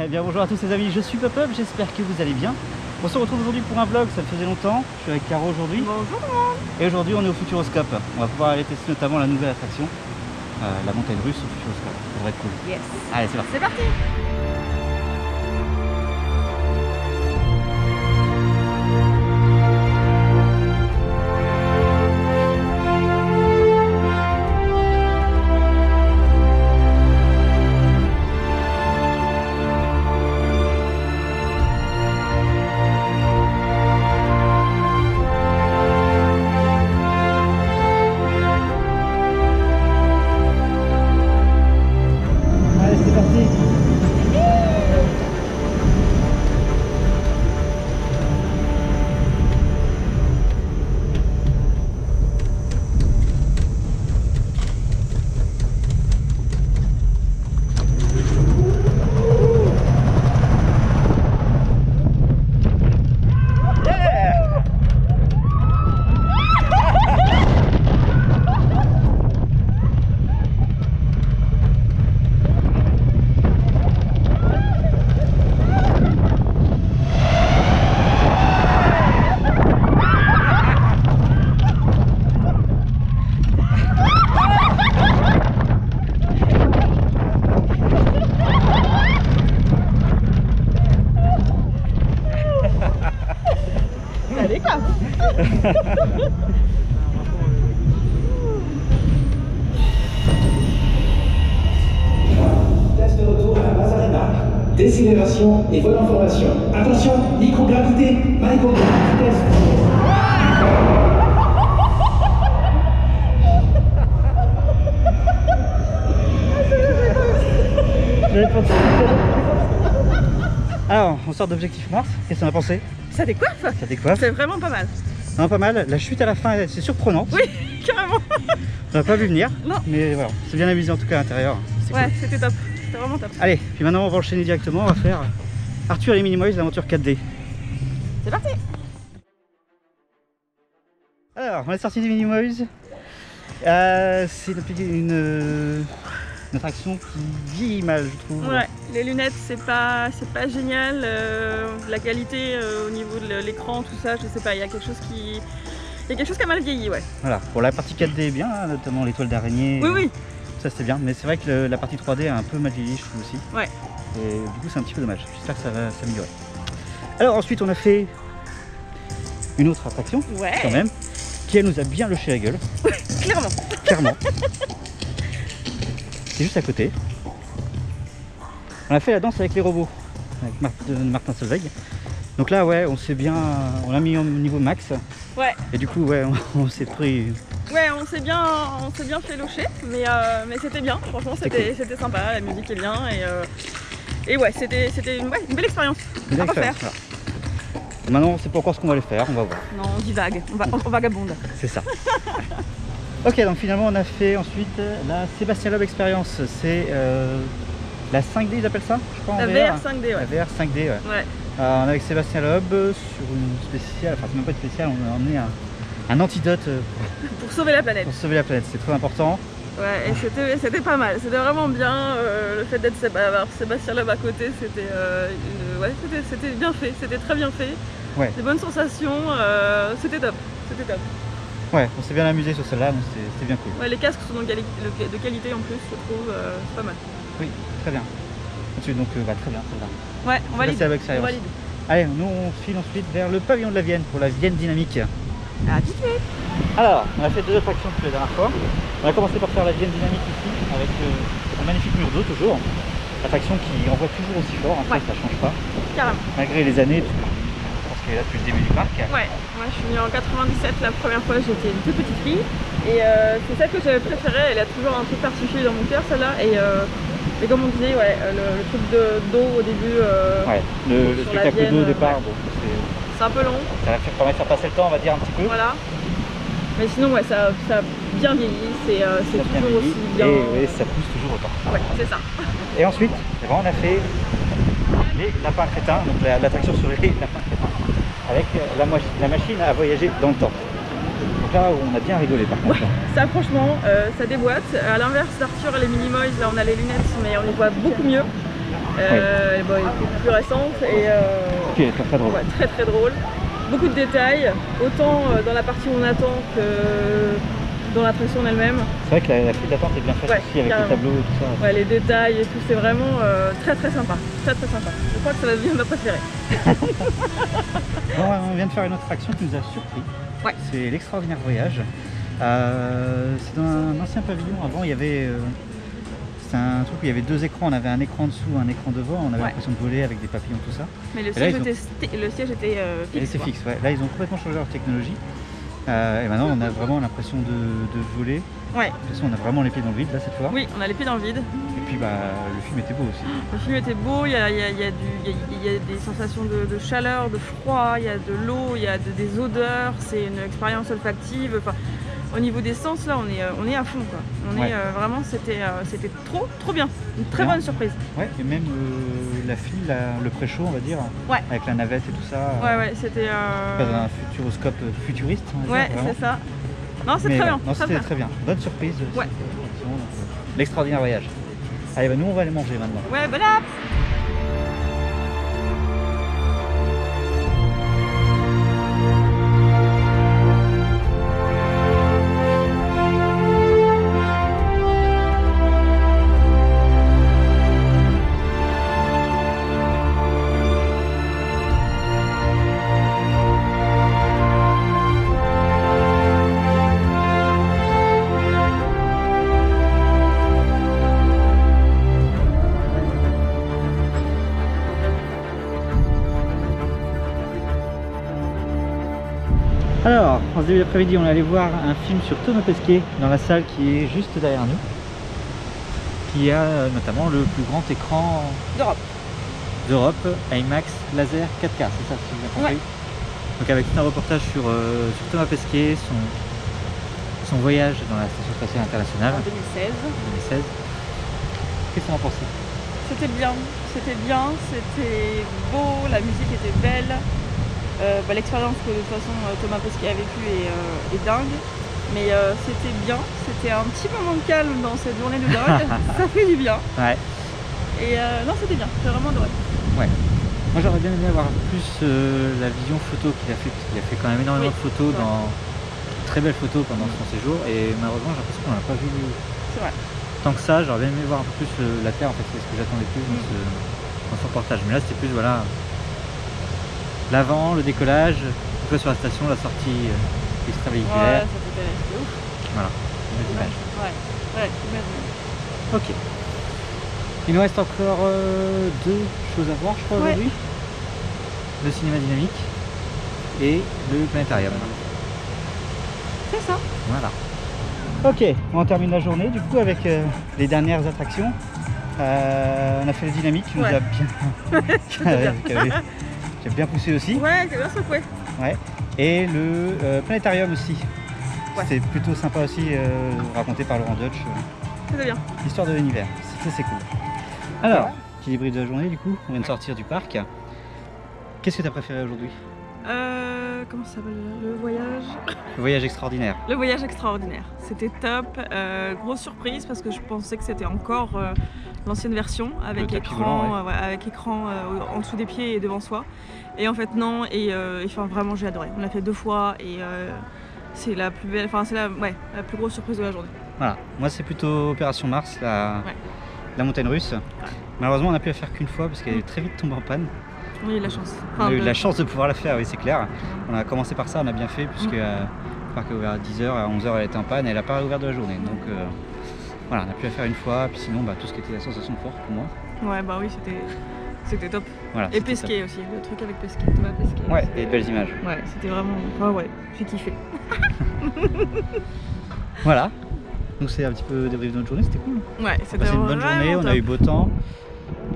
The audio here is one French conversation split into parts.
Eh bien bonjour à tous les amis, je suis Pop-Up, j'espère que vous allez bien. On se retrouve aujourd'hui pour un vlog, ça me faisait longtemps. Je suis avec Caro aujourd'hui. Bonjour tout le monde. Et aujourd'hui on est au Futuroscope. On va pouvoir aller tester notamment la nouvelle attraction, la montagne russe au Futuroscope. Ça devrait être cool. Yes. Allez, c'est parti. C'est parti. Allez quoi. Test de retour à la base Arena. Décélération et vol en formation. Attention, microgravité, microgravité test. Alors, on sort d'Objectif Mars, qu'est-ce qu'on a pensé? Ça décoiffe. Ça décoiffe. C'est vraiment pas mal. Non, pas mal, la chute à la fin c'est surprenant. Oui, carrément. On n'a pas vu venir, Non. mais voilà, c'est bien amusé en tout cas à l'intérieur. Ouais, Cool. c'était top. C'était vraiment top. Allez, puis maintenant on va enchaîner directement, on va faire Arthur et les Minimoys, l'aventure 4D. C'est parti. Alors, on est sorti des Minimoys. C'est une attraction qui vieillit mal, je trouve. Ouais, les lunettes c'est pas génial. La qualité au niveau de l'écran, tout ça, je sais pas. Il y a quelque chose qui a mal vieilli, ouais. Voilà, pour la partie 4D est bien, hein, notamment l'étoile d'araignée. Oui, oui. Ça c'est bien, mais c'est vrai que la partie 3D a un peu mal vieilli, je trouve aussi. Ouais. Et du coup c'est un petit peu dommage, j'espère que ça va s'améliorer. Alors ensuite on a fait une autre attraction, Ouais. quand même, qui elle nous a bien lâché la gueule. Clairement. Clairement. C'est juste à côté. On a fait la danse avec les robots, avec Martin Solveig. Donc là ouais, on a mis au niveau max. Ouais. Et du coup ouais, on s'est pris... Ouais, on s'est bien fait locher, mais c'était bien. Franchement, c'était sympa. La musique est bien et ouais, c'était une belle expérience. Une à refaire. expérience, voilà. Maintenant on sait pas encore ce qu'on va aller faire, on va voir. Non, on divague, on vagabonde. C'est ça. Ok, donc finalement on a fait ensuite la Sébastien Loeb Experience. C'est la 5D, ils appellent ça, je crois, en La VR 5D, ouais. La VR 5D, ouais. Ouais. On est avec Sébastien Loeb sur une spéciale, enfin c'est même pas une spéciale, on a emmené un antidote Pour sauver la planète. pour sauver la planète, c'est très important. Ouais, et c'était pas mal, c'était vraiment bien. Le fait d'être Sébastien Loeb à côté, c'était bien fait, c'était très bien fait. Ouais. Des bonnes sensations, c'était top. C'était top. Ouais, on s'est bien amusé sur celle-là, donc c'était bien cool. Ouais, les casques sont de qualité en plus, je trouve, c'est pas mal. Oui, très bien. Ensuite, donc très bien, celle-là. Ouais, on valide. Sébastien Loeb On Experience. valide. Allez, nous on file ensuite vers le pavillon de la Vienne pour la Vienne Dynamique. À tout de suite. Alors, on a fait deux attractions depuis la dernière fois. On a commencé par faire la Vienne Dynamique ici, avec un magnifique mur d'eau toujours. Attraction qui envoie toujours aussi fort, hein, Ouais. ça change pas. Carrément. Malgré les années, parce que je pense qu'elle est là depuis le début du parc. Ouais, moi je suis venue en 97 la première fois, j'étais une toute petite fille. Et c'est celle que j'avais préférée, elle a toujours un truc particulier dans mon cœur celle-là. Et comme on disait, ouais, le truc d'eau au début. Ouais, le sur la spectacle Vienne, d'eau au départ, ouais. bon, C'est un peu long, ça va permettre de faire passer le temps, on va dire un petit peu. voilà. Mais sinon, ouais, ça a bien vieilli, c'est Ça a bien toujours vieilli, aussi bien. Et oui, ça pousse toujours autant. Ouais, c'est ça. Et ensuite, on a fait les lapins crétins, donc l'attraction sur les lapins crétins, avec la machine à voyager dans le temps. Donc là, on a bien rigolé par contre. Ouais, ça franchement, ça déboîte. À l'inverse d'Arthur et les Minimoys, là on a les lunettes, mais on y voit beaucoup mieux. Elle est plus récente et Qui est très drôle. ouais, très très drôle. Beaucoup de détails, autant dans la partie où on attend que dans l'attraction en elle-même. C'est vrai que la file d'attente est bien faite Ouais, aussi avec carrément. les tableaux et tout ça. Ouais, les détails et tout, c'est vraiment très très sympa. Très très sympa. Je crois que ça va devenir ma préférée. Bon, on vient de faire une autre attraction qui nous a surpris. Ouais. C'est l'extraordinaire voyage. C'est dans un ancien pavillon. Avant, il y avait. C'est un truc où il y avait deux écrans. On avait un écran dessous, un écran devant. On avait l'impression de voler avec des papillons, tout ça. Mais le Et siège, là, le siège était fixe. C'est fixe, ouais. Là, ils ont complètement changé leur technologie. Et maintenant, on a vraiment l'impression de voler. Ouais. De toute façon, on a vraiment les pieds dans le vide, là, cette fois. Oui, on a les pieds dans le vide. Et puis, le film était beau aussi. Le film était beau, il y a des sensations de chaleur, de froid, il y a de l'eau, il y a des odeurs, c'est une expérience olfactive. Enfin, au niveau des sens, là, on est à fond, quoi. Vraiment, c'était trop bien. Une très bonne surprise. Ouais, et même la file, le pré-show, on va dire, avec la navette et tout ça. Ouais, c'était... Dans un futuroscope futuriste, on va dire, c'est ça. Non, c'est très bien. Non, c'était très bien. Bonne surprise. Ouais. L'extraordinaire voyage. Allez, nous, on va aller manger maintenant. Ouais, bon app. Alors, en ce début d'après-midi, on est allé voir un film sur Thomas Pesquet dans la salle qui est juste derrière nous, qui a notamment le plus grand écran d'Europe, IMAX laser 4K, c'est ça si j'ai bien compris. Donc avec tout un reportage sur Thomas Pesquet, son voyage dans la Station Spatiale Internationale En 2016. Qu'est-ce qu'on en pensait? C'était bien, c'était beau, la musique était belle. L'expérience que de toute façon Thomas Pesquet a vécu est dingue, mais c'était bien, c'était un petit moment de calme dans cette journée de dingue, ça fait du bien. Ouais. Et non, c'était bien, j'ai vraiment adoré. Ouais. Moi j'aurais bien aimé avoir plus la vision photo qu'il a fait, parce qu'il a fait quand même énormément de photos, très belles photos pendant son séjour, et malheureusement j'ai l'impression qu'on n'a pas vu tant que ça. J'aurais bien aimé voir un peu plus la Terre, en fait, c'est ce que j'attendais plus dans ce reportage, mais là c'était plus l'avant, le décollage, une fois sur la station, la sortie extravéhiculaire. Ouais, c'était ouf. Voilà, une belle image. Ouais, image. Ok. Il nous reste encore deux choses à voir, je crois, aujourd'hui. Le cinéma dynamique et le planétarium. C'est ça. Voilà. Ok, on termine la journée du coup avec les dernières attractions. On a fait le dynamique qui nous a bien... qui a bien poussé aussi. Ouais, qui a bien secoué. Ouais. Et le planétarium aussi. C'était plutôt sympa aussi, raconté par Laurent Deutsch. C'était bien. L'histoire de l'univers, c'est cool. Alors, petit débrief de la journée du coup, on vient de sortir du parc. Qu'est-ce que tu as préféré aujourd'hui? Comment ça s'appelle? Le voyage? Le voyage extraordinaire. Le voyage extraordinaire. C'était top. Grosse surprise parce que je pensais que c'était encore l'ancienne version avec écran, avec écran en dessous des pieds et devant soi. Et en fait non. Et enfin vraiment j'ai adoré. On l'a fait 2 fois et c'est la plus belle, enfin c'est la plus grosse surprise de la journée. Voilà. Moi c'est plutôt Opération Mars, la montagne russe. Malheureusement on n'a pu la faire qu'une fois parce qu'elle est très vite tombée en panne. Oui, la chance. On a eu la chance de pouvoir la faire, oui c'est clair. On a commencé par ça, on a bien fait puisque le parc est ouvert à 10h, à 11h elle était en panne et elle n'a pas réouvert de la journée. Donc voilà, on a pu la faire une fois, puis sinon tout ce qui était la sensation forte pour moi. Ouais bah oui, c'était top. Voilà, et Pesquet aussi, le truc avec Pesquet, Thomas Pesquet. Ouais, et de belles images. Ouais, c'était vraiment... Enfin ouais, j'ai kiffé. Voilà, donc c'est un petit peu débrief de notre journée, c'était cool. Ouais, c'était une bonne journée, on a eu beau temps.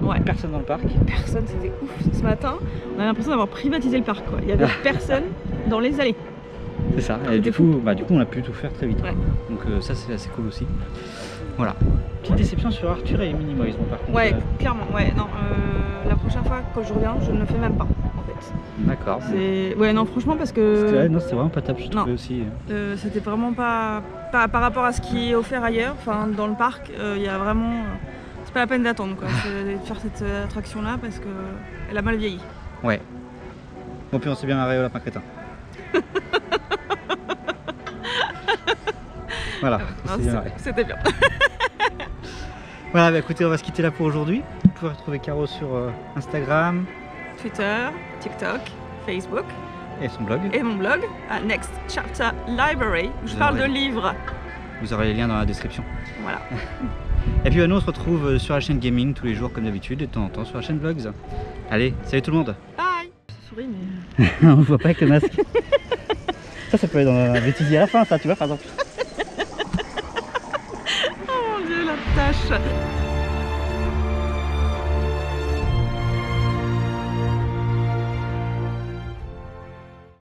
Ouais. Personne dans le parc. Personne, c'était ouf. Ce matin, on a l'impression d'avoir privatisé le parc, quoi. Il y avait personne dans les allées. C'est ça, et du coup on a pu tout faire très vite. Ouais. Donc ça c'est assez cool aussi. Voilà. Petite déception sur Arthur et Minnie Moise par contre. Ouais, clairement, ouais. Non, la prochaine fois quand je reviens, je ne le fais même pas en fait. D'accord. Ouais, non, franchement, parce que. Non, c'était vraiment pas top, je trouvais aussi. C'était vraiment pas par rapport à ce qui est offert ailleurs, enfin dans le parc, il y a vraiment. pas la peine d'attendre quoi, de faire cette attraction là parce qu'elle a mal vieilli. Ouais. Bon, puis on s'est bien marré au lapin crétin. Voilà, c'était bien. Voilà, bah écoutez, on va se quitter là pour aujourd'hui. Vous pouvez retrouver Caro sur Instagram, Twitter, TikTok, Facebook. Et son blog. Et mon blog, à Next Chapter Library, où je parle de livres. Vous aurez les liens dans la description. Voilà. Et puis nous on se retrouve sur la chaîne Gaming tous les jours comme d'habitude et de temps en temps sur la chaîne Vlogs. Allez, salut tout le monde. Bye. Je souris mais... On voit pas avec le masque. Ça peut être dans la bêtisier à la fin ça, tu vois par exemple. Oh mon dieu la tâche.